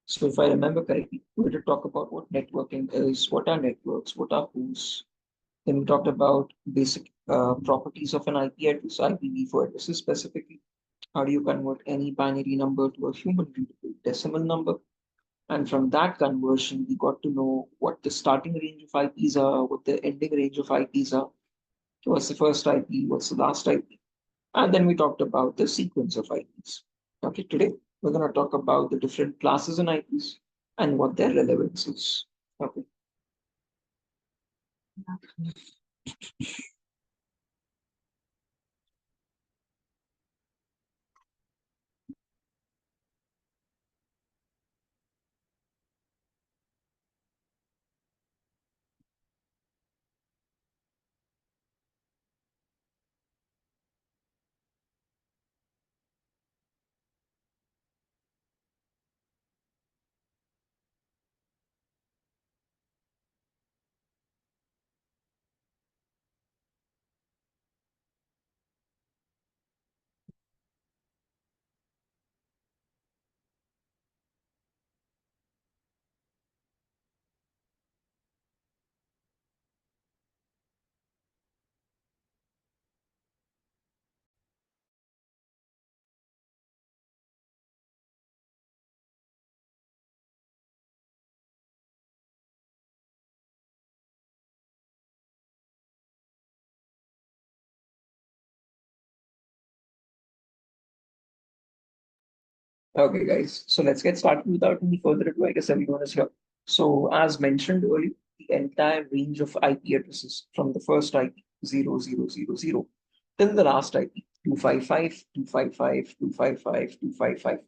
So if I remember correctly, we were to talk about what networking is, what are networks, what are hosts. Then we talked about basic properties of an IP address, IPv4 addresses specifically. How do you convert any binary number to a human readable decimal number? And from that conversion, we got to know what the starting range of IPs are, what the ending range of IPs are, what's the first IP, what's the last IP. And then we talked about the sequence of IPs. Okay, today we're going to talk about the different classes in IPs and what their relevance is. Okay. Okay, guys. So let's get started without any further ado. I guess everyone is here. So as mentioned earlier, the entire range of IP addresses from the first IP 0000 till the last IP 255, 255, 255, 255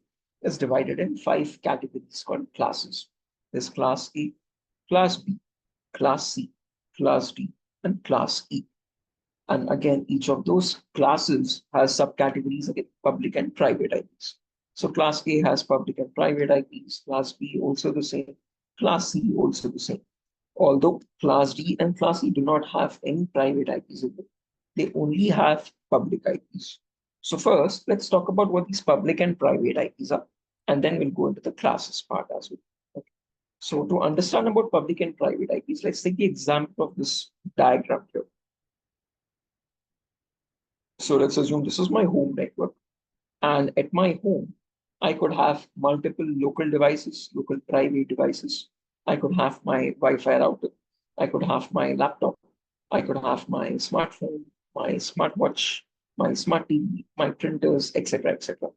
is divided in five categories called classes. There's class A, class B, class C, class D, and class E. And again, each of those classes has subcategories, again, public and private IPs. So class A has public and private IPs, class B also the same, class C also the same. Although class D and class E do not have any private IPs in them, they only have public IPs. So first, let's talk about what these public and private IPs are, and then we'll go into the classes part as well. Okay. So to understand about public and private IPs, let's take the example of this diagram here. So let's assume this is my home network. And at my home, I could have multiple local devices, local private devices. I could have my Wi-Fi router. I could have my laptop. I could have my smartphone, my smartwatch, my smart TV, my printers, etc., etc.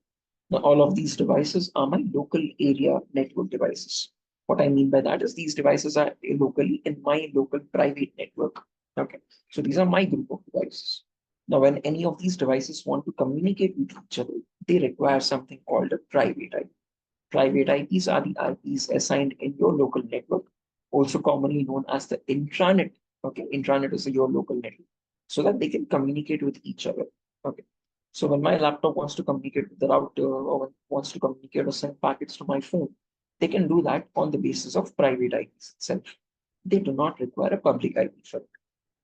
Now, all of these devices are my local area network devices. What I mean by that is these devices are locally in my local private network. Okay, so these are my group of devices. Now, when any of these devices want to communicate with each other, they require something called a private IP. Private IPs are the IPs assigned in your local network, also commonly known as the intranet. Okay, intranet is your local network, so that they can communicate with each other. Okay, so when my laptop wants to communicate with the router or wants to communicate or send packets to my phone, they can do that on the basis of private IPs itself. They do not require a public IP for it.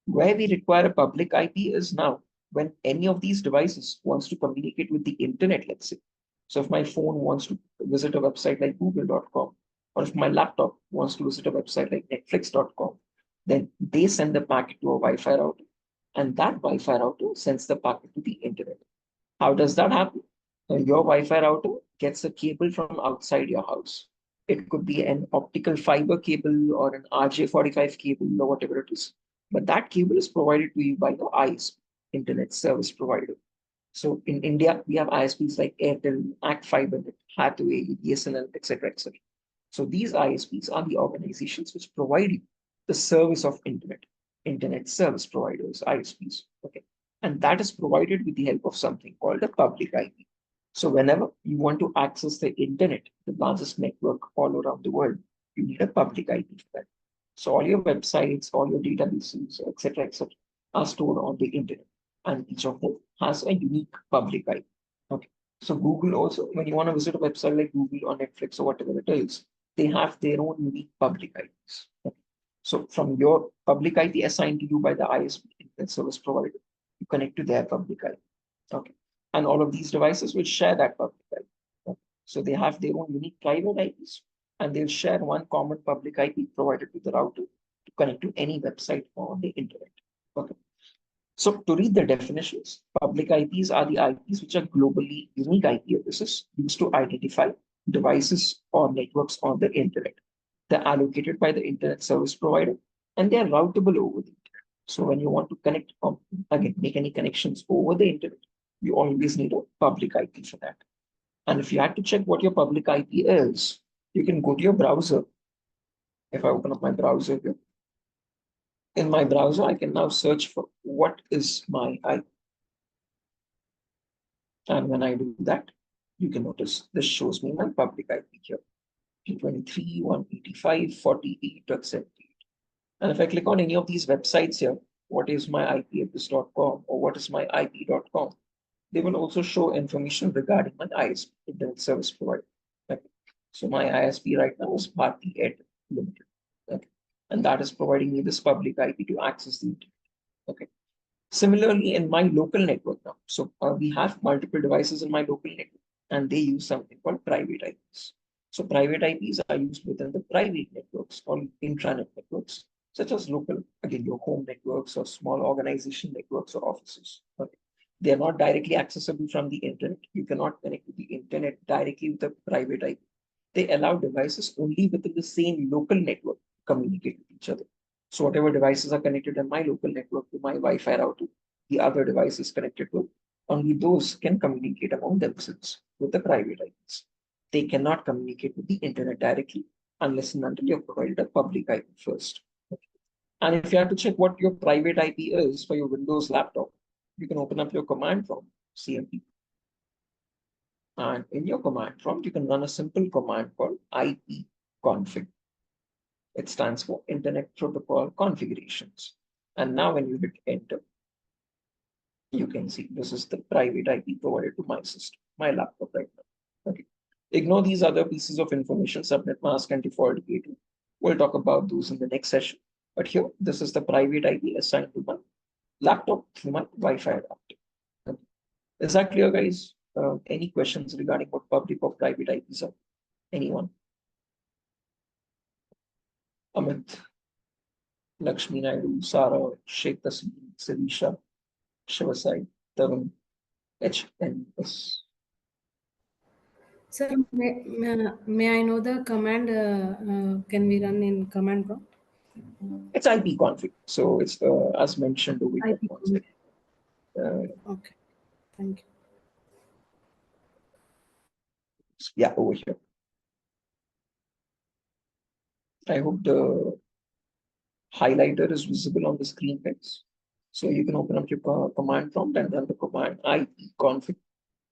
Where we require a public IP is now when any of these devices wants to communicate with the internet, let's say. So if my phone wants to visit a website like google.com, or if my laptop wants to visit a website like netflix.com, then they send the packet to a Wi-Fi router, and that Wi-Fi router sends the packet to the internet. How does that happen? Your Wi-Fi router gets a cable from outside your house. It could be an optical fiber cable or an RJ45 cable or whatever it is. But that cable is provided to you by your ISP, Internet Service Provider. So in India, we have ISPs like Airtel, Act Fibernet, Hathway, BSNL, etc., etc. So these ISPs are the organizations which provide you the service of Internet Service Providers, ISPs. Okay, and that is provided with the help of something called a public IP. So whenever you want to access the internet, the largest network all around the world, you need a public IP for that. So all your websites, all your databases, etc., are stored on the internet, and each of them has a unique public IP. Okay. So Google also, when you want to visit a website like Google or Netflix or whatever it is, they have their own unique public IPs. Okay. So from your public IP assigned to you by the ISP, Internet Service Provider, you connect to their public IP. Okay. And all of these devices will share that public IP. Okay. So they have their own unique private IPs, and they'll share one common public IP provided to the router to connect to any website on the internet. Okay. So to read the definitions, public IPs are the IPs which are globally unique IP addresses used to identify devices or networks on the internet. They're allocated by the internet service provider and they are routable over the internet. So when you want to connect, again, make any connections over the internet, you always need a public IP for that. And if you had to check what your public IP is, you can go to your browser. If I open up my browser here, in my browser, I can now search for what is my IP. And when I do that, you can notice this shows me my public IP here, 223.185.48.78. And if I click on any of these websites here, what is my IP address.com or what is my IP.com, they will also show information regarding my ISP, Internet Service Provider. Okay. So my ISP right now is Bharti Airtel Limited. Okay. And that is providing me this public IP to access the internet. Okay. Similarly, in my local network now, so we have multiple devices in my local network, and they use something called private IPs. So private IPs are used within the private networks or intranet networks, such as local, again, your home networks or small organization networks or offices. Okay. They are not directly accessible from the internet. You cannot connect to the internet directly with a private IP. They allow devices only within the same local network to communicate with each other. So whatever devices are connected in my local network to my Wi-Fi router, the other devices connected to, only those can communicate among themselves with the private IPs. They cannot communicate with the internet directly unless and until you've provided a public IP first. And if you have to check what your private IP is for your Windows laptop, you can open up your command prompt, CMD. And in your command prompt, you can run a simple command called ipconfig. It stands for Internet Protocol Configurations. And now when you hit enter, you can see this is the private IP provided to my system, my laptop right now. Okay. Ignore these other pieces of information, subnet mask and default gateway. We'll talk about those in the next session. But here, this is the private IP assigned to my laptop through my Wi-Fi adapter. Okay. Is that clear, guys? Any questions regarding what public or private IPs are? Anyone? Amit, Lakshmi Naidu, Sarah, Sheikh Tasmin, Sirisha, Shivasai, Tarun, HNS. Sir, may I know the command? Can we run in command prompt? It's IP config. So it's as mentioned over here. IP config. Okay, thank you. Yeah, over here. I hope the highlighter is visible on the screen, guys. So you can open up your command prompt and run the command IP config.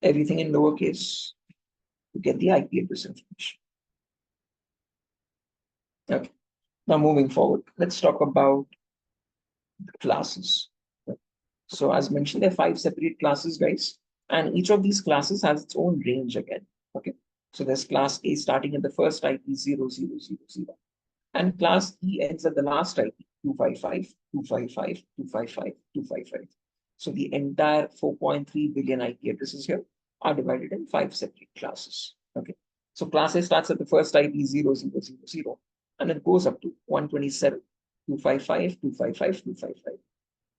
Everything in lowercase to get the IP address information. Okay. Now moving forward, let's talk about the classes. So as mentioned, there are 5 separate classes, guys, and each of these classes has its own range again. Okay. So there's class A starting at the first IP 0000, and class E ends at the last IP 255, 255, 255, 255. So the entire 4.3 billion IP addresses here are divided in 5 separate classes. Okay. So class A starts at the first IP 0000, and it goes up to 127, 255, 255, 255.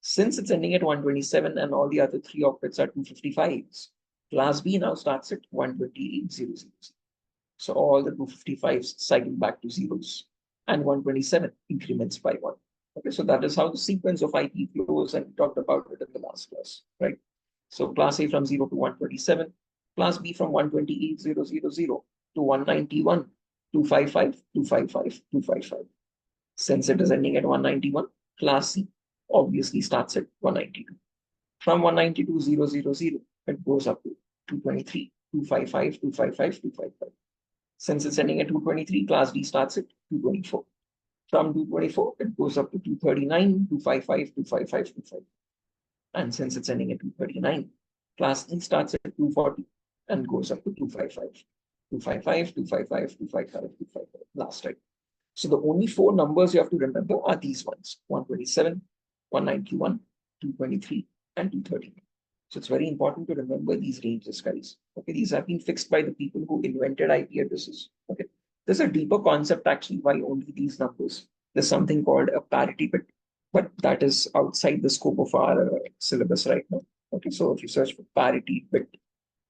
Since it's ending at 127 and all the other 3 octets are 255s, class B now starts at 128,000. So all the 255s cycle back to zeros, and 127 increments by 1. Okay, so that is how the sequence of IP flows, and we talked about it in the last class, right? So class A from 0 to 127, class B from 128,000 to 191, 255, 255, 255. Since it is ending at 191, class C obviously starts at 192. From 192,000, it goes up to 223, 255, 255, 255. Since it's ending at 223, class D starts at 224. From 224, it goes up to 239, 255, 255, 255. And since it's ending at 239, class E starts at 240 and goes up to 255. 255, 255, 255, 255, last time. So the only 4 numbers you have to remember are these ones: 127, 191, 223, and 239. So it's very important to remember these ranges, guys. Okay, these have been fixed by the people who invented IP addresses. Okay, There's a deeper concept actually why only these numbers. There's something called a parity bit, but that is outside the scope of our syllabus right now. Okay, so if you search for parity bit,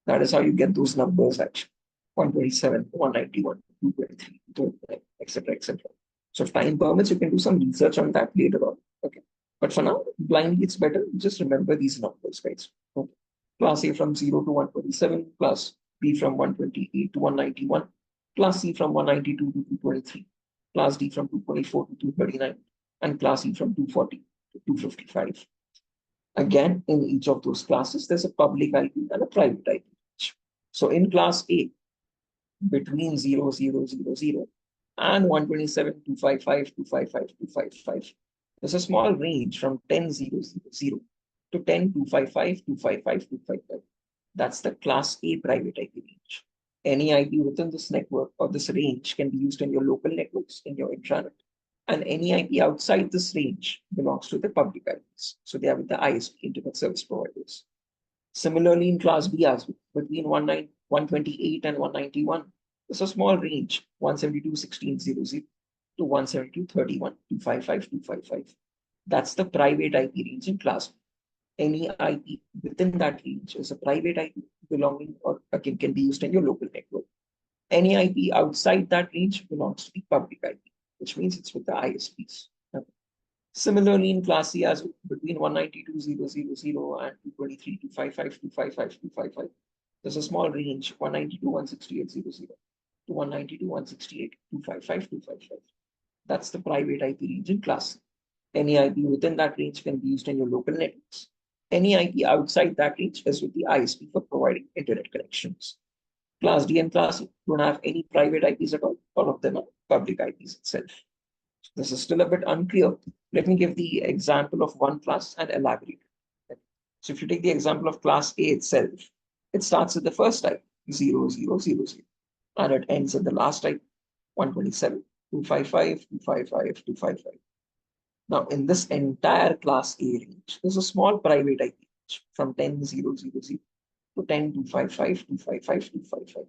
that is how you get those numbers actually. 127, 191, 223, 229, etc., etc. So if time permits, you can do some research on that later on. Okay. But for now, blindly it's better. Just remember these numbers, guys. Okay. Class A from 0 to 127, class B from 128 to 191, class C from 192 to 223, class D from 224 to 239, and class E from 240 to 255. Again, in each of those classes, there's a public IP and a private IP. So in class A, between 0000 and 127, 255, 255, 255, there's a small range from 10000 to 10255, 255, 255. That's the class A private IP range. Any IP within this network or this range can be used in your local networks, in your intranet. And any IP outside this range belongs to the public IPs. So they are with the ISP, Internet Service Providers. Similarly, in class B as well, between 128 and 191, there's a small range, 172.16.00 to 172.31, 255, 255. That's the private IP range in class B. Any IP within that range is a private IP belonging or again can be used in your local network. Any IP outside that range belongs to the public IP, which means it's with the ISPs. Similarly, in class C as well, between 192.000 and 223.255, 255, 255, there's a small range, 192.168.00 to 192.168, 255, 255. That's the private IP range in class C. Any IP within that range can be used in your local networks. Any IP outside that range is with the ISP for providing internet connections. Class D and class E don't have any private IPs at all. All of them are public IPs itself. This is still a bit unclear. Let me give the example of one class and elaborate. So if you take the example of class A itself, it starts with the first type, 0000, and it ends at the last type, 127, 255, 255, 255. Now, in this entire class A range, there's a small private IP range from 10.000 to 10.255, 255, 255.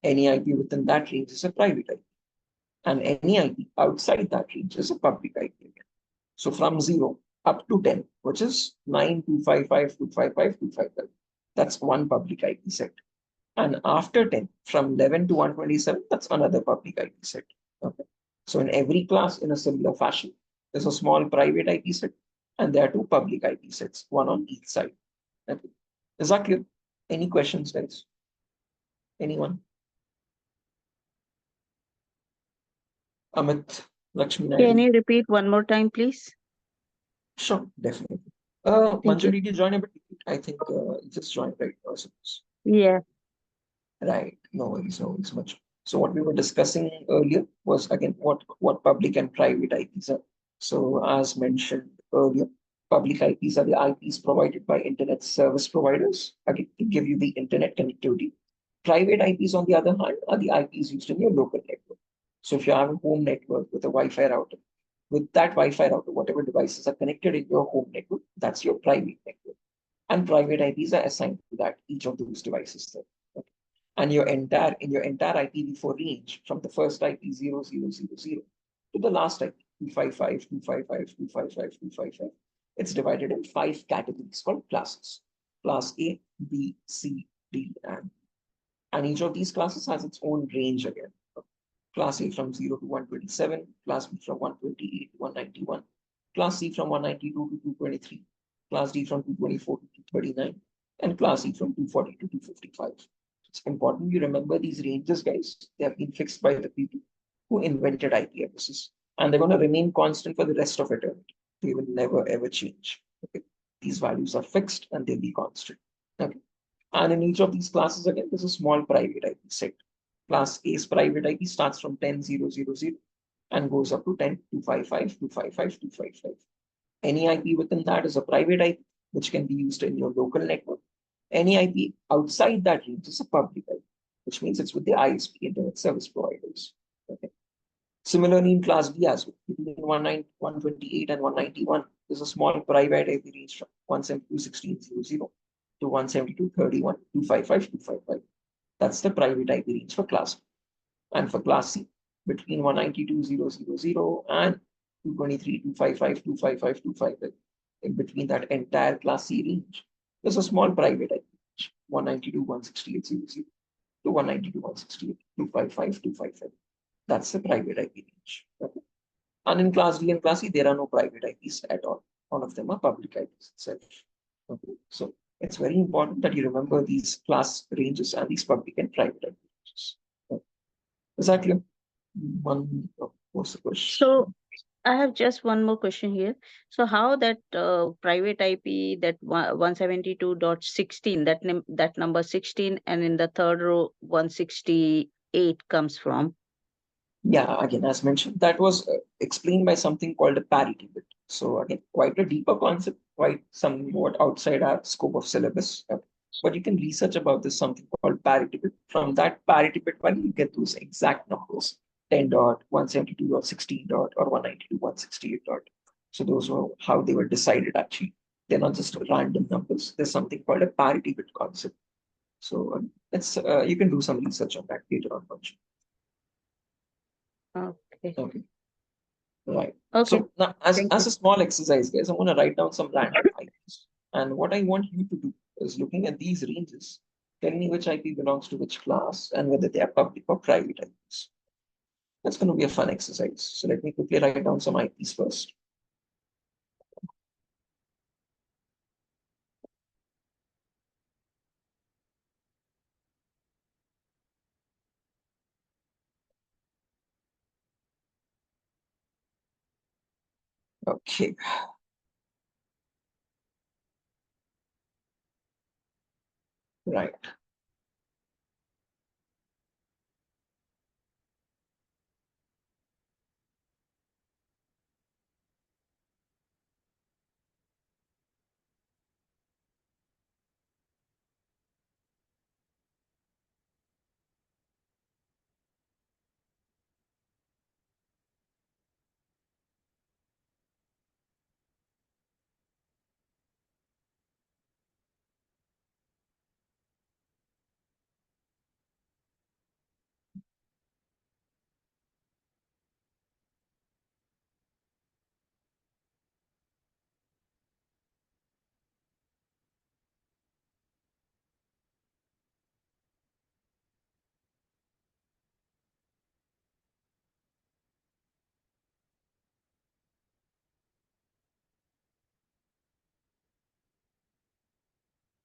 Any IP within that range is a private IP. And any IP outside that range is a public IP again. So from 0 up to 10, which is 9.255, 255, 255. That's one public IP set. And after 10, from 11 to 127, that's another public IP set. Okay. So in every class, in a similar fashion, there's a small private IP set, and there are two public IP sets, one on each side. Okay. Is that clear? Any questions, guys? Anyone? Amit, Lakshmi Can Naidu. you repeat one more time, please? Sure, definitely. Thank you. Manju, did you join a bit? I think you just joined, right? Yeah. Right. No worries much. So what we were discussing earlier was again what public and private IPs are. So as mentioned earlier, public IPs are the IPs provided by internet service providers, again, to give you the internet connectivity. Private IPs, on the other hand, are the IPs used in your local network. So if you have a home network with a Wi-Fi router, with that Wi-Fi router, whatever devices are connected in your home network, that's your private network. And private IPs are assigned to that, each of those devices there. Okay. And in your entire IPv4 range, from the first IP 0000 to the last IP 255, 255, 255, 255, it's divided in 5 categories called classes. Class A, B, C, D, and each of these classes has its own range again. Class A from 0 to 127, Class B from 128 to 191, Class C from 192 to 223, Class D from 224 to 239, and Class E from 240 to 255. It's important you remember these ranges, guys. They have been fixed by the people who invented IP addresses, and they're going to remain constant for the rest of eternity. They will never ever change. Okay? These values are fixed and they'll be constant. Okay? And in each of these classes, again, there's a small private IP set. Class A's private IP starts from 10.000 and goes up to 10.255, 255, 255. Any IP within that is a private IP, which can be used in your local network. Any IP outside that range is a public IP, which means it's with the ISP, Internet Service Providers. Okay. Similarly, in Class B as well, between 128 and 191, there's a small private IP range from 172.16.00 to 172.31, 255, 255. That's the private IP range for Class B. And for Class C, between 192.0.0.0 and 223.255.255.255. In between that entire class C range, there's a small private IP range, 192.168.0.0 to 192.168.255.255. That's the private IP range. Okay. And in class D and class E, there are no private IPs at all. All of them are public IPs itself. Okay. So it's very important that you remember these class ranges and these public and private IP ranges. Okay. Is that clear? What's the question? So I have just one more question here. So how that private IP, that 172.16, that number 16, and in the third row 168 comes from? Yeah, again, as mentioned, that was explained by something called a parity bit. So again, quite a deeper concept, quite somewhat outside our scope of syllabus. But you can research about this something called parity bit. From that parity bit value, you get those exact numbers, 10 dot, 172.16 dot, or 192.168 dot. So those were how they were decided actually. They're not just random numbers. There's something called a parity bit concept. So it's you can do some research on that later on. Okay. Okay. Right. Okay. So now, as a small exercise, guys, I'm going to write down some random IPs. And what I want you to do is, looking at these ranges, tell me which IP belongs to which class and whether they are public or private IPs. That's going to be a fun exercise. So let me quickly write down some IPs first. Okay. Right.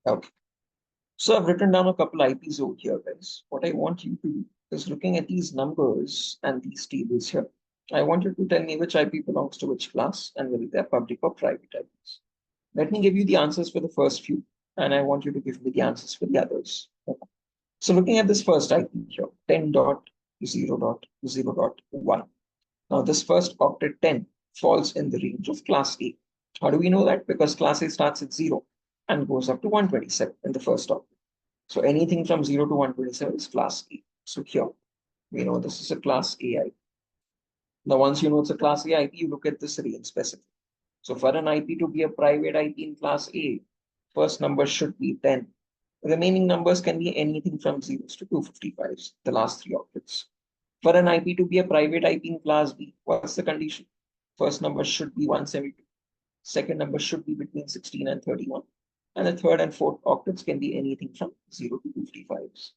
Okay. So I've written down a couple IPs over here, guys. What I want you to do is, looking at these numbers and these tables here, I want you to tell me which IP belongs to which class and whether they're public or private IPs. Let me give you the answers for the first few, and I want you to give me the answers for the others. Okay. So looking at this first IP here, 10.0.0.1. Now this first octet 10 falls in the range of class A. How do we know that? Because class A starts at 0 and goes up to 127 in the first octet. So anything from 0 to 127 is class A. So here, we know this is a class A IP. Now, once you know it's a class A IP, you look at this range specific. So for an IP to be a private IP in class A, first number should be 10. Remaining numbers can be anything from 0s to 255s, the last three octets. For an IP to be a private IP in class B, what's the condition? First number should be 172. Second number should be between 16 and 31. And the third and fourth octets can be anything from 0 to 255s.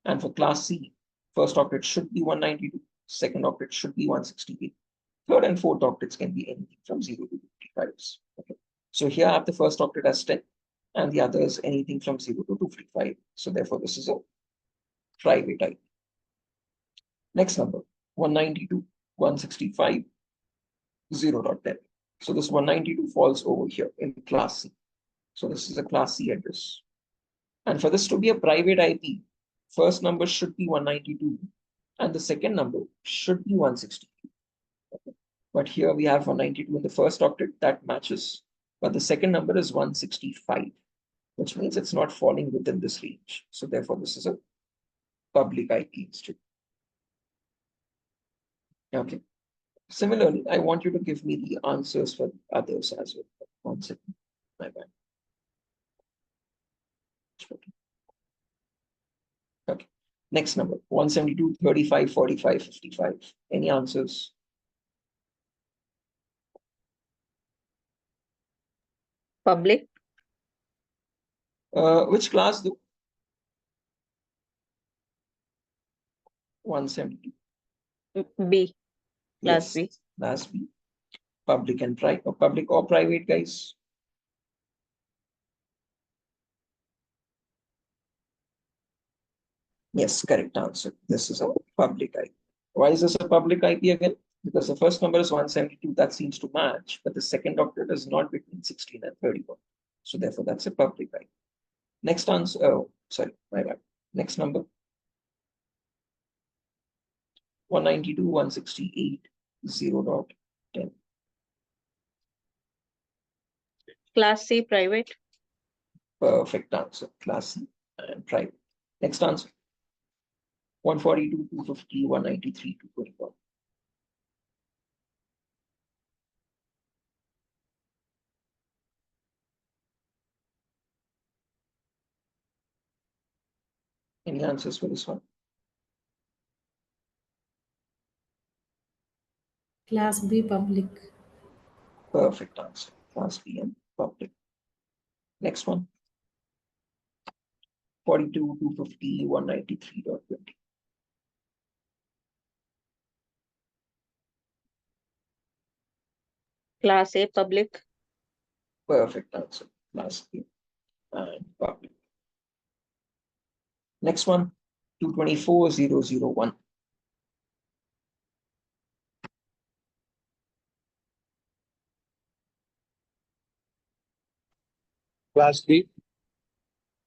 And for class C, first octet should be 192. Second octet should be 168. Third and fourth octets can be anything from 0 to 255s. Okay. So here I have the first octet as 10 and the others anything from 0 to 255. So therefore, this is a private IP. Next number, 192, 165, 0.10. So this 192 falls over here in class C. So this is a class C address. And for this to be a private IP, first number should be 192 and the second number should be 162. Okay. But here we have 192 in the first octet, that matches. But the second number is 165, which means it's not falling within this range. So therefore, this is a public IP instead. Okay. Similarly, I want you to give me the answers for the others as well. 1 second. My bad. Okay. Next number, 172, 35, 45, 55. Any answers? Public. Which class though? 172. B. Class Yes, B. class B. Public and private, or public or private, guys? Yes, correct answer. This is a public IP. Why is this a public IP again? Because the first number is 172, that seems to match, but the second octet is not between 16 and 31. So therefore, that's a public IP. Next answer, oh, sorry, my bad. Next number, 192, 168, 0.10. Class C. Private. Perfect answer. Class C and private. Next answer, 142, 250, 193, 221. Any answers for this one? Class B public. Perfect answer. Class B and public. Next one, 42, 250, 193.20. Class A. Public. Perfect answer. Class A and public. Next one, 224,001. Class D.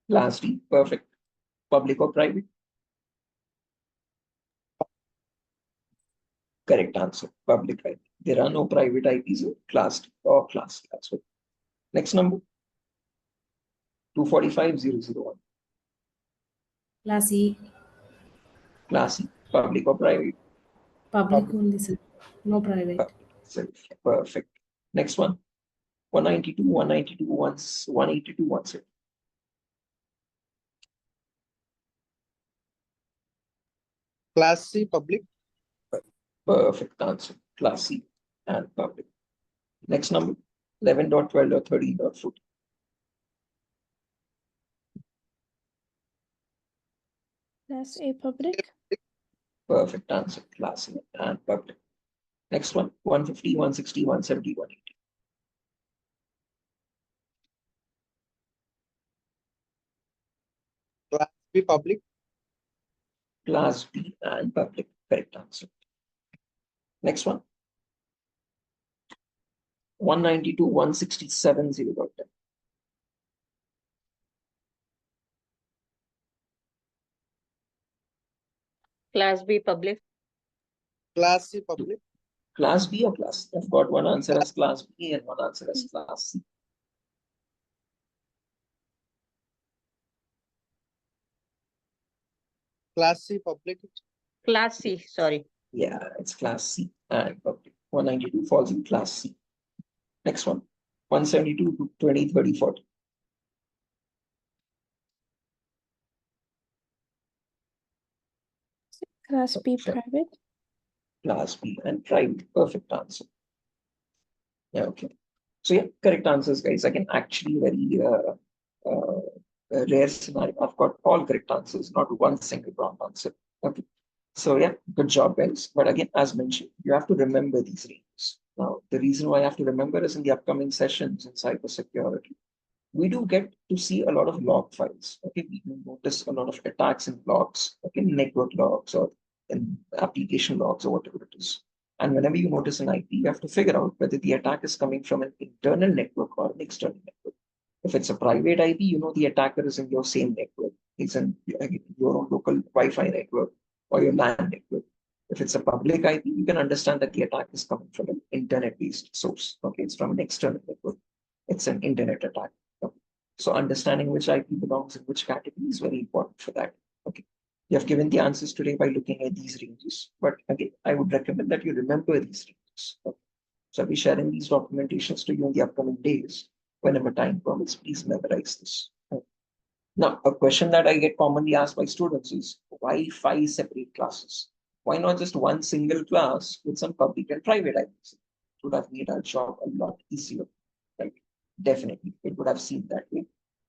Class D. Perfect. Public or private? Correct answer. Public IP. There are no private IPs in Class D or Class C. That's what. Next number, 245,001. Class E Class C. Public or private? public Public. only, sir. No private. Perfect. Next one, 192, 192, 182, 17. Class C. Public. Perfect answer. Class C and public. Next number, 11.12.13.14. Class A public. Perfect answer. Class A and public. Next one, 150, 160, 170, 180. Class B. Public. Class B and public. Correct answer. Next one, 192, 167, 0.10. Class B. Public. Class C. Public. Class B or class C? I've got one answer as class B and one answer as class C. Class C. Public. Class C. Sorry. Yeah, it's class C and public. 192 falls in class C. Next one, 172 to 20, 30, 40. Class B Sure. private. Class B and private. Perfect answer. Yeah, okay. So yeah, correct answers, guys. Again, actually very rare scenario. I've got all correct answers, not one single wrong answer. Okay. So yeah, good job, guys. But again, as mentioned, you have to remember these ranges. Now, the reason why I have to remember is in the upcoming sessions in cybersecurity, we do get to see a lot of log files. Okay, we do notice a lot of attacks in logs, okay, network logs or in application logs or whatever it is. And whenever you notice an IP, you have to figure out whether the attack is coming from an internal network or an external network. If it's a private IP, you know the attacker is in your same network. He's in your own local Wi-Fi network or your LAN network. If it's a public IP, you can understand that the attack is coming from an internet-based source. Okay, it's from an external network. It's an internet attack. Okay. So understanding which IP belongs in which category is very important for that. Okay. You have given the answers today by looking at these ranges. But again, I would recommend that you remember these ranges. Okay. So I'll be sharing these documentations to you in the upcoming days. Whenever time permits, please memorize this. Okay. Now, a question that I get commonly asked by students is, why 5 separate classes? Why not just one single class with some public and private IPs? It would have made our job a lot easier, right? Definitely, it would have seemed that way.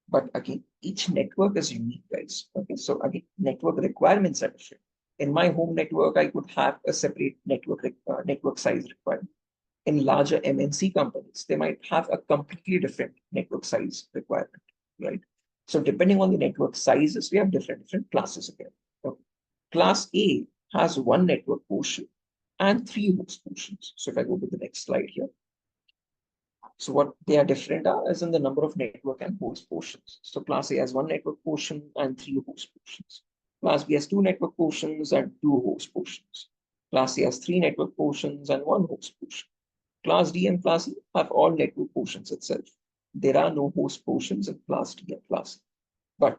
But again, each network is unique, guys. Okay, so again, network requirements are different. In my home network, I could have a separate network size requirement. In larger MNC companies, they might have a completely different network size requirement, right? So depending on the network sizes, we have different classes again. Okay. Class A has one network portion and 3 host portions. So if I go to the next slide here. So what they are different are as in the number of network and host portions. So class A has one network portion and 3 host portions. Class B has 2 network portions and 2 host portions. Class C has 3 network portions and 1 host portion. Class D and Class E have all network portions itself. There are no host portions in Class D and Class E. But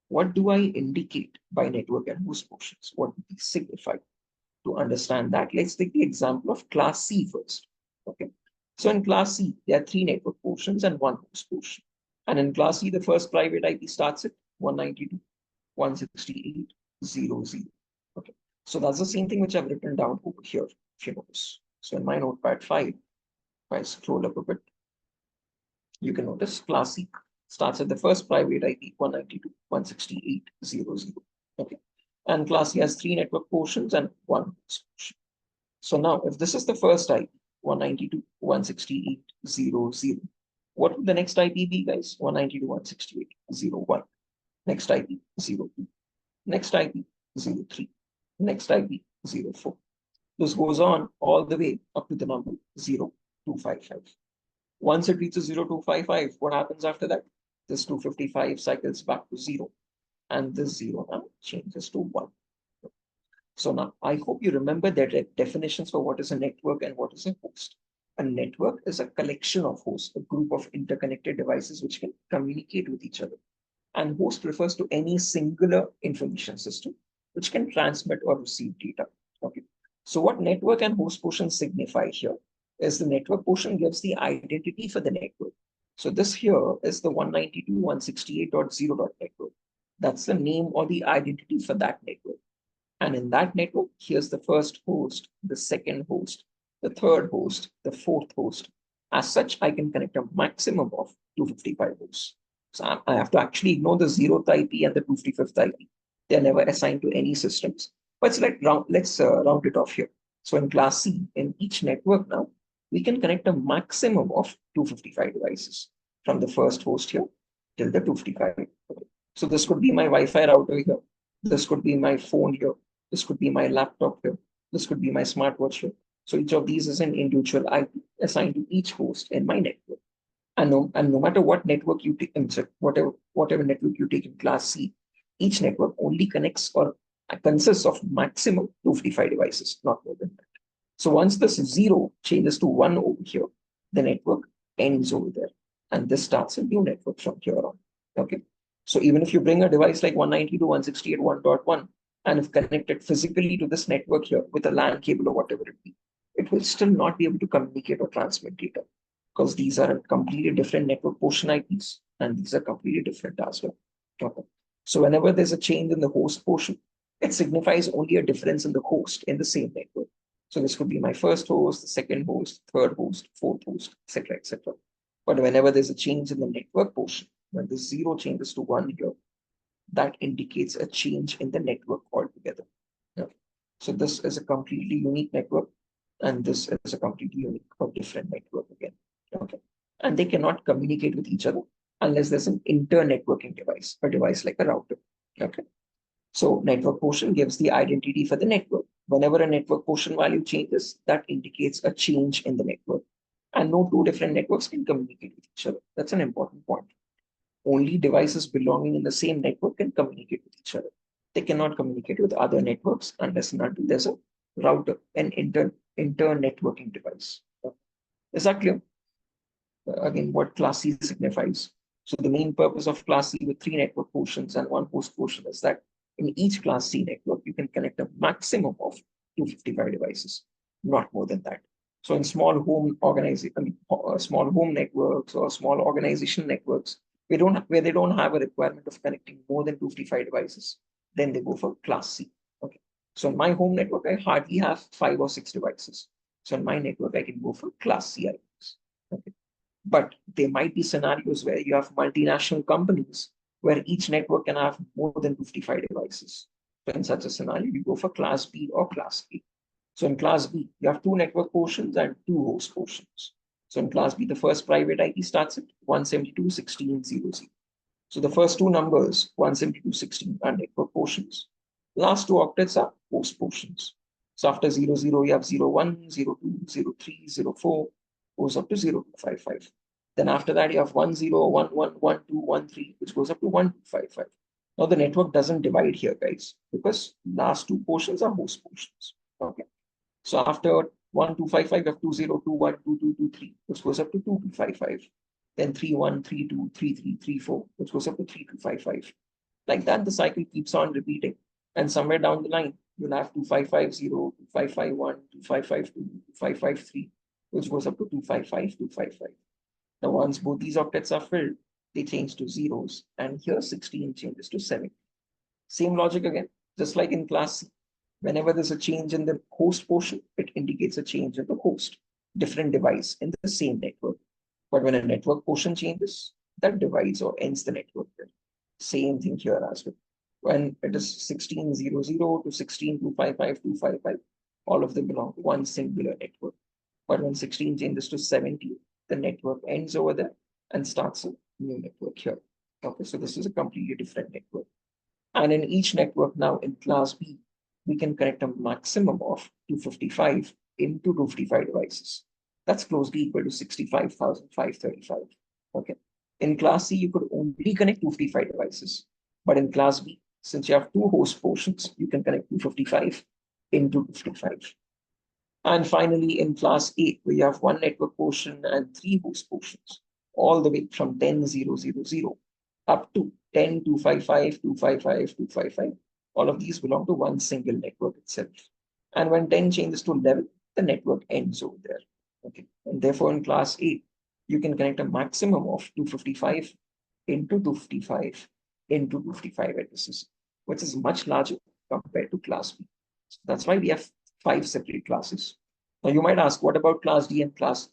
what do I indicate by network and host portions? What do they signify? To understand that, let's take the example of Class C first. Okay. So in Class C, there are 3 network portions and 1 host portion. And in Class C, the first private IP starts at 192.168.0.0. Okay. So that's the same thing which I've written down over here, if you notice. So in my notepad 5, if I scroll up a bit, you can notice Class C starts at the first private IP 192.168.0.0. Okay. And Class C has 3 network portions and 1 host portion. So now, if this is the first IP, 192.168.0.0, what would the next IP be, guys? 192.168.0.1. Next IP, 0.2. Next IP, 0.3. Next IP, 0.4. This goes on all the way up to the number 0.255. Once it reaches 0.255, what happens after that? This 255 cycles back to 0. And this 0 now changes to 1. So now I hope you remember that definitions for what is a network and what is a host. A network is a collection of hosts, a group of interconnected devices which can communicate with each other. And host refers to any singular information system which can transmit or receive data. Okay. So what network and host portion signify here is the network portion gives the identity for the network. So this here is the 192.168.0. network. That's the name or the identity for that network. And in that network, here's the first host, the second host, the third host, the fourth host. As such, I can connect a maximum of 255 hosts. So I have to actually ignore the 0th IP and the 255th IP. They're never assigned to any systems. But let's round it off here. So in Class C, in each network now, we can connect a maximum of 255 devices from the first host here till the 255. Okay. So this could be my Wi-Fi router here. This could be my phone here. This could be my laptop here. This could be my smartwatch here. So each of these is an individual IP assigned to each host in my network. And no matter what network you take, whatever network you take in Class C, each network only connects or consists of maximum 255 devices, not more than that. So once this 0 changes to 1 over here, the network ends over there. And this starts a new network from here on. Okay. So even if you bring a device like 192.168.1.1 and if connected physically to this network here with a LAN cable or whatever it be, it will still not be able to communicate or transmit data because these are completely different network portion IPs and these are completely different as well. Okay. So whenever there's a change in the host portion, it signifies only a difference in the host in the same network. So this could be my first host, the second host, third host, fourth host, etc., etc. But whenever there's a change in the network portion, when the 0 changes to 1 here, that indicates a change in the network altogether. Okay. So this is a completely unique network, and this is a completely unique or different network again. Okay. And they cannot communicate with each other unless there's an inter-networking device, a device like a router. Okay. So network portion gives the identity for the network. Whenever a network portion value changes, that indicates a change in the network. And no 2 different networks can communicate with each other. That's an important point. Only devices belonging in the same network can communicate with each other. They cannot communicate with other networks unless and until there's a router, an inter-networking device. Is that clear? Again, what Class C signifies. So the main purpose of Class C with 3 network portions and 1 host portion is that in each Class C network, you can connect a maximum of 255 devices, not more than that. So in small home small home networks or small organization networks, where they don't have a requirement of connecting more than 255 devices, then they go for class C. Okay. So in my home network, I hardly have 5 or 6 devices. So in my network, I can go for class C IPs. Okay. But there might be scenarios where you have multinational companies where each network can have more than 55 devices. So in such a scenario, you go for class B or class A. So in class B, you have 2 network portions and 2 host portions. So in class B, the first private IP starts at 172.16.0.0. So the first 2 numbers, 172.16, are network portions. Last 2 octets are host portions. So after 00, you have 01, 02, 03, 04, goes up to 0255. Then after that, you have 10, 11, 12, 13, which goes up to 1255. Now the network doesn't divide here, guys, because last 2 portions are host portions. Okay. So after 1255, you have 2021, 2223, which goes up to 2255. Then 31, 32, 33, 34, which goes up to 3255. Like that, the cycle keeps on repeating. And somewhere down the line, you'll have 2550, 2551, 2552, 2553, which goes up to 255, 255. Now, once both these octets are filled, they change to zeros. And here 16 changes to 7. Same logic again, just like in class C. Whenever there's a change in the host portion, it indicates a change in the host, different device in the same network. But when a network portion changes, that divides or ends the network. Same thing here as well. When it is 1600 to 16255, all of them belong to one singular network. But when 16 changes to 70, the network ends over there and starts a new network here. Okay, so this is a completely different network. And in each network now in class B, we can connect a maximum of 255 into 255 devices. That's closely equal to 65,535. Okay. In class C, you could only connect 255 devices. But in class B, since you have 2 host portions, you can connect 255 into 255. And finally, in class A, where you have 1 network portion and 3 host portions, all the way from 10,000 up to 10,255, 255, 255. All of these belong to one single network itself. And when 10 changes to 11, the network ends over there. Okay. And therefore, in class A, you can connect a maximum of 255 into 255 into 255 addresses, which is much larger compared to class B. So that's why we have 5 separate classes. Now, you might ask, what about class D and class E?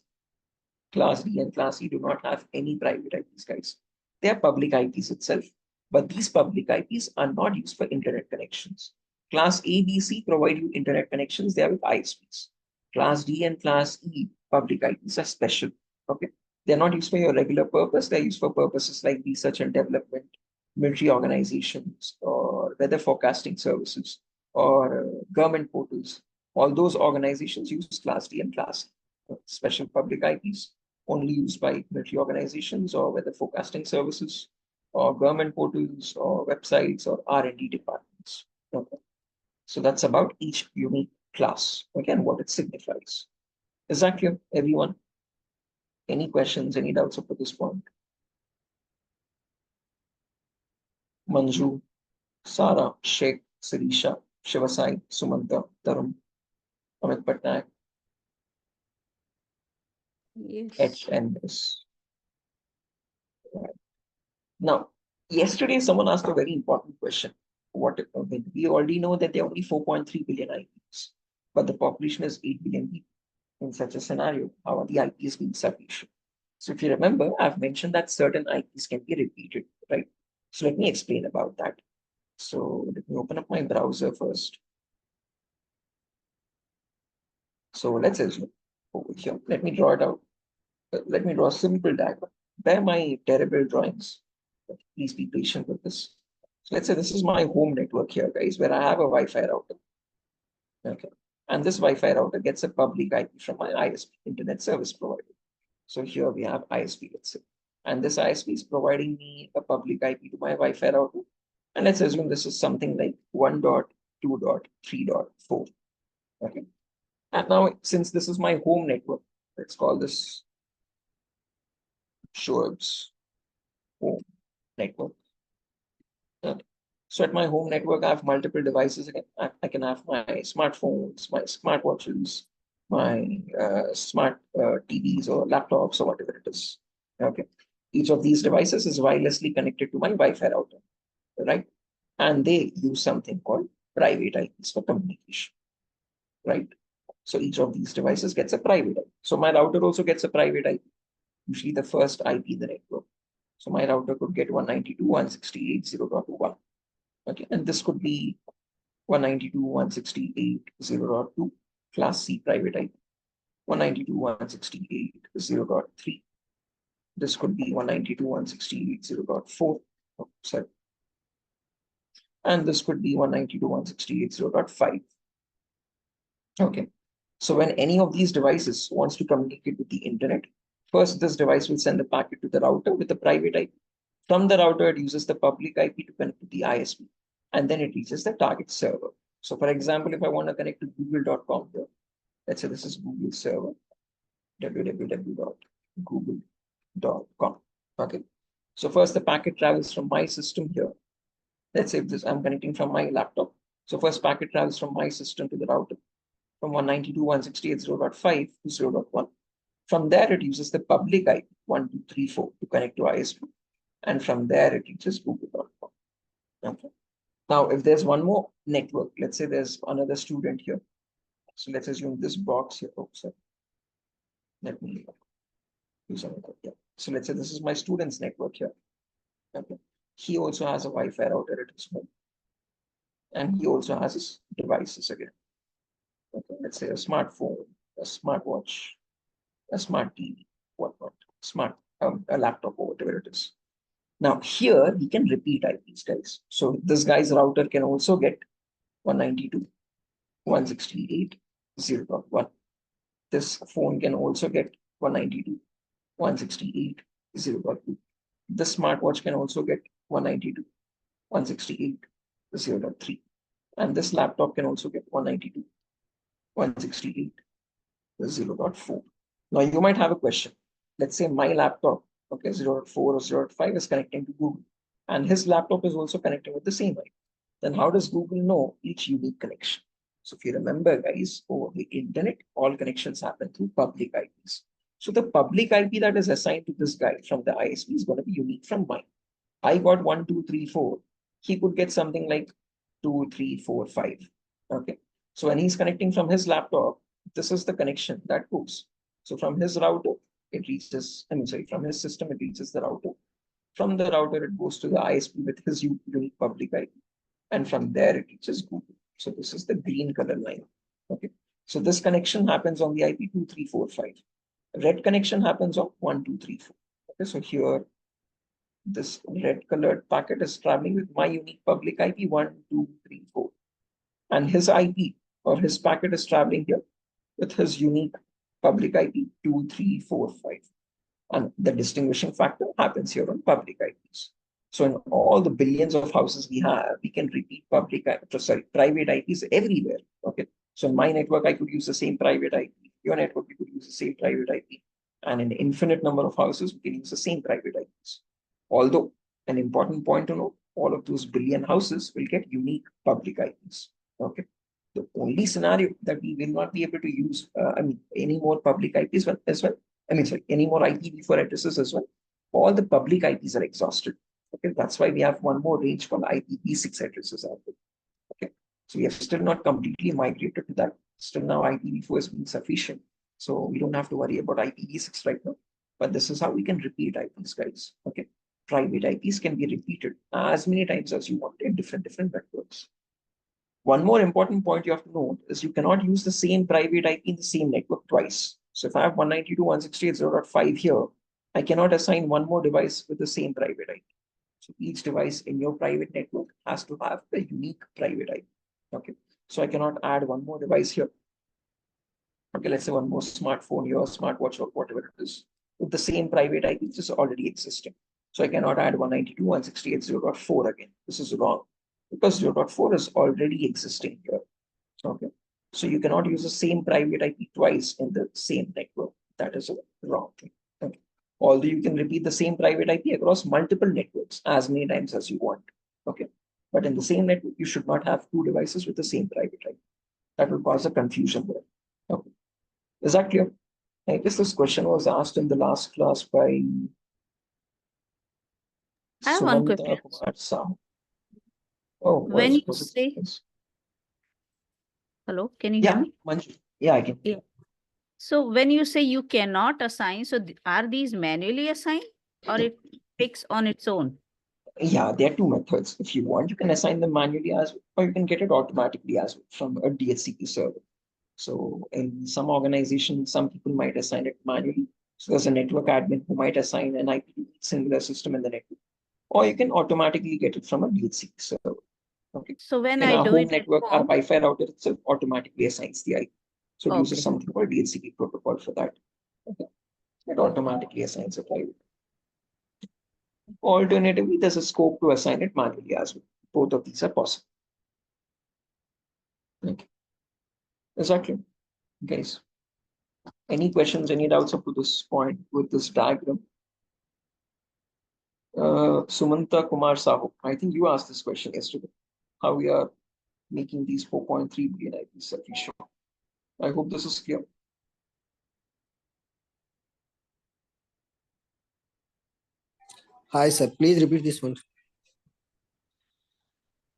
Class D and class E do not have any private IPs, guys. They are public IPs itself. But these public IPs are not used for internet connections. Class A, B, C provide you internet connections. They are with ISPs. Class D and Class E public IPs are special. Okay, they're not used for your regular purpose. They're used for purposes like research and development, military organizations, or weather forecasting services, or government portals. All those organizations use Class D and Class E. Special public IPs only used by military organizations or weather forecasting services, or government portals, or websites, or R&D departments. Okay. So that's about each unique class. Again, what it signifies. Is that clear, everyone? Any questions, any doubts up to this point? Manju, Sara, Sheikh, Sirisha, Shivasai, Sumanta, Tarun, Amit Patnaik, Yes. H and S. Right. Now, yesterday someone asked a very important question. What we already know that there are only 4.3 billion IPs, but the population is 8 billion people. In such a scenario, how are the IPs being sufficient? So if you remember, I've mentioned that certain IPs can be repeated, right? So let me explain about that. So let me open up my browser first. So let's assume over here, let me draw it out. Let me draw a simple diagram. Bear my terrible drawings, but please be patient with this. So let's say this is my home network here, guys, where I have a Wi-Fi router. Okay. And this Wi-Fi router gets a public IP from my ISP, Internet Service Provider. So here we have ISP, let's say. And this ISP is providing me a public IP to my Wi-Fi router. And let's assume this is something like 1.2.3.4. Okay. And now, since this is my home network, let's call this Shoaib's home network. Okay. So at my home network, I have multiple devices. Again, I can have my smartphones, my smartwatches, my smart TVs or laptops or whatever it is. Okay. Each of these devices is wirelessly connected to my Wi-Fi router, right? and they use something called private IPs for communication, right? So each of these devices gets a private IP. So my router also gets a private IP, usually the first IP in the network. So my router could get 192.168.0.1. Okay, and this could be 192.168.0.2 class C private IP, 192.168.0.3. This could be 192.168.0.4. Oh, sorry. And this could be 192.168.0.5. Okay. So when any of these devices wants to communicate with the internet, first this device will send a packet to the router with a private IP. From the router, it uses the public IP to connect to the ISP, and then it reaches the target server. So for example, if I want to connect to google.com here, let's say this is Google server, www.google.com. Okay. So first the packet travels from my system here. Let's say this, I'm connecting from my laptop. So first packet travels from my system to the router from 192.168.0.5 to 0.1. From there, it uses the public IP 1234 to connect to ISP. And from there, it reaches google.com. Okay. Now, if there's one more network, let's say there's another student here. So let's assume this box here. Oh, sorry. Let me do something. Yeah. So let's say this is my student's network here. Okay. He also has a Wi-Fi router at his home. And he also has his devices again. Okay. Let's say a smartphone, a smartwatch, a smart TV, whatnot, a laptop or whatever it is. Now here we can repeat IPs, guys. So this guy's router can also get 192.168.0.1. This phone can also get 192.168.0.2. This smartwatch can also get 192.168.0.3. And this laptop can also get 192.168.0.4. Now you might have a question. Let's say my laptop, okay, 0.4 or 0.5 is connecting to Google, and his laptop is also connecting with the same IP. Then how does Google know each unique connection? So if you remember, guys, over the internet, all connections happen through public IPs. So the public IP that is assigned to this guy from the ISP is going to be unique from mine. I got 1, 2, 3, 4. He could get something like 2, 3, 4, 5. Okay. So when he's connecting from his laptop, this is the connection that goes. So from his router, it reaches, from his system, it reaches the router. From the router, it goes to the ISP with his unique public IP. And from there, it reaches Google. So this is the green color line. Okay. So this connection happens on the IP 2, 3, 4, 5. Red connection happens on 1, 2, 3, 4. Okay. So here, this red colored packet is traveling with my unique public IP 1, 2, 3, 4. And his IP or his packet is traveling here with his unique public IP 2, 3, 4, 5. And the distinguishing factor happens here on public IPs. So in all the billions of houses we have, we can repeat private IPs everywhere. Okay. So in my network, I could use the same private IP. Your network, you could use the same private IP. And in an infinite number of houses, we can use the same private IPs. Although an important point to note, all of those billion houses will get unique public IPs. Okay. The only scenario that we will not be able to use, any more public IPs as well. Any more IPv4 addresses as well. All the public IPs are exhausted. Okay, that's why we have one more range called IPv6 addresses out there. Okay, so we have still not completely migrated to that. Still now IPv4 is being sufficient. So we don't have to worry about IPv6 right now. But this is how we can repeat IPs, guys. Okay, private IPs can be repeated as many times as you want in different networks. One more important point you have to note is you cannot use the same private IP in the same network twice. So if I have 192.168.0.5 here, I cannot assign one more device with the same private IP. So each device in your private network has to have a unique private IP. Okay. So I cannot add one more device here. Okay, let's say one more smartphone here, smartwatch, or whatever it is, with the same private IP which is already existing. So I cannot add 192.168.0.4 again. This is wrong because 0.4 is already existing here. Okay. So you cannot use the same private IP twice in the same network. That is a wrong thing. Okay. Although you can repeat the same private IP across multiple networks as many times as you want. Okay. But in the same network, you should not have two devices with the same private IP. That will cause a confusion there. Okay. Is that clear? I guess this question was asked in the last class by I have one question. Sumanta Kumar Sahu. Oh, When you was it say, nice? hello, can you hear Yeah, me? Manju. Yeah, I can. Yeah. So when you say you cannot assign, so are these manually assigned or it picks on its own? Yeah, there are two methods. If you want, you can assign them manually as well, or you can get it automatically as well from a DHCP server. So in some organizations, some people might assign it manually. So there's a network admin who might assign an IP to each singular system in the network, or you can automatically get it from a DHCP server. Okay. So when In I our do home it at network, our home, Wi-Fi router itself automatically assigns the IP. So it uses okay, something called DHCP protocol for that. Okay. It okay. automatically assigns a private. Alternatively, there's a scope to assign it manually as well. Both of these are possible. Okay. Exactly. Guys, any questions, any doubts up to this point with this diagram? Sumanta Kumar Sahu, I think you asked this question yesterday, how we are making these 4.3 billion IPs sufficient. I hope this is clear. Hi, sir. Please repeat this one.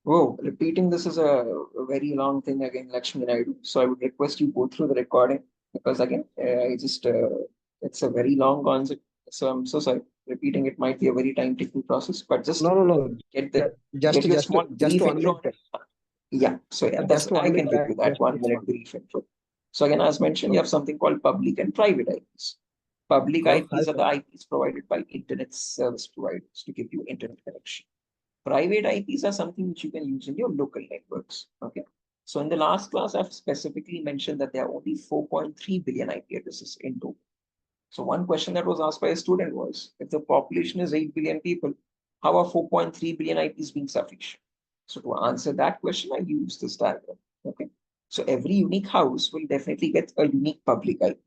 Whoa, repeating this is a very long thing again, Lakshmi Naidu. So I would request you go through the recording because again, it's a very long concept. So I'm so sorry. Repeating it might be a very time-taking process, but just No. get Just, get you a just, small just brief to intro. understand. Yeah, so yeah, Just that's to I can give you understand. that Just 1 minute brief intro. So again, as mentioned, you have something called public and private IPs. Public Hi, IPs are sir. the IPs provided by internet service providers to give you internet connection. Private IPs are something which you can use in your local networks. Okay. So in the last class, I've specifically mentioned that there are only 4.3 billion IP addresses in total. So one question that was asked by a student was, if the population is 8 billion people, how are 4.3 billion IPs being sufficient? So to answer that question, I use this diagram. Okay. So every unique house will definitely get a unique public IP,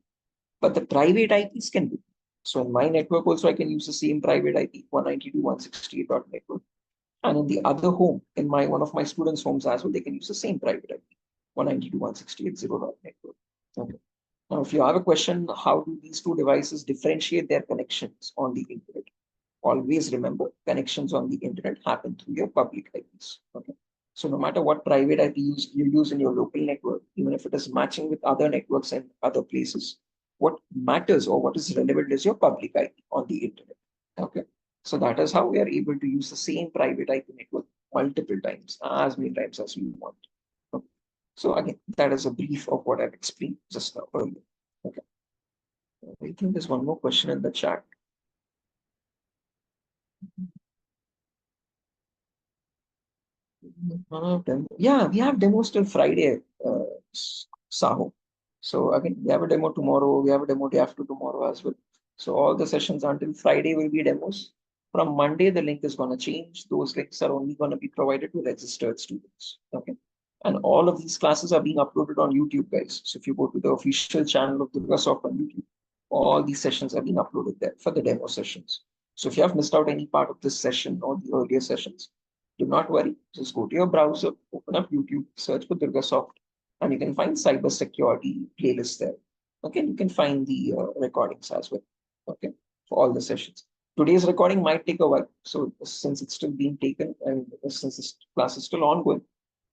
but the private IPs can do. So in my network also, I can use the same private IP, 192.168.network. And in the other home, in one of my students' homes as well, they can use the same private IP, 192.168.0.network. Okay. Now, if you have a question, how do these two devices differentiate their connections on the internet? Always remember, connections on the internet happen through your public IPs. Okay. So no matter what private IP you use in your local network, even if it is matching with other networks and other places, what matters or what is relevant is your public IP on the internet. Okay. So that is how we are able to use the same private IP network multiple times, as many times as we want. Okay. So again, that is a brief of what I've explained just now earlier. Okay. I think there's one more question in the chat. Yeah, we have demos till Friday, Saho. So again, we have a demo tomorrow. We have a demo day after tomorrow as well. So all the sessions until Friday will be demos. From Monday, the link is going to change. Those links are only going to be provided to registered students. Okay. And all of these classes are being uploaded on YouTube, guys. So if you go to the official channel of DurgaSoft on YouTube, all these sessions are being uploaded there for the demo sessions. So if you have missed out any part of this session or the earlier sessions, do not worry. Just go to your browser, open up YouTube, search for DurgaSoft, and you can find cybersecurity playlist there. Okay, you can find the recordings as well. Okay, for all the sessions. Today's recording might take a while. So since it's still being taken and since this class is still ongoing,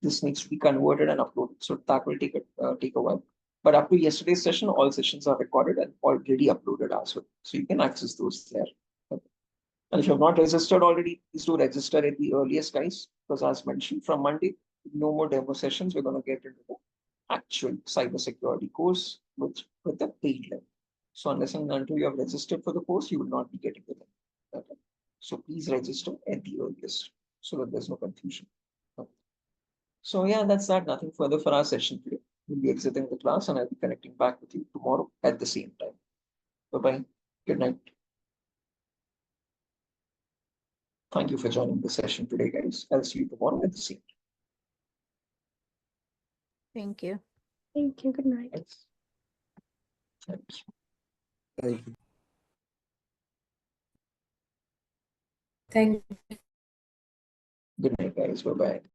this needs to be converted and uploaded. So that will take a while. But up to yesterday's session, all sessions are recorded and already uploaded as well. So you can access those there. Okay. And if you have not registered already, please do register at the earliest, guys, because as mentioned, from Monday, no more demo sessions. We're going to get into the actual cybersecurity course with the paid link. So unless and until you have registered for the course, you will not be getting the link. Okay. So please register at the earliest so that there's no confusion. Okay. So yeah, that's that. Nothing further for our session today. We'll be exiting the class and I'll be connecting back with you tomorrow at the same time. Bye-bye. Good night. Thank you for joining the session today, guys. I'll see you tomorrow at the same time. Thank you. Thank you. Good night. Thanks. Thank you. Thank you. Thank Good night, guys. Bye-bye.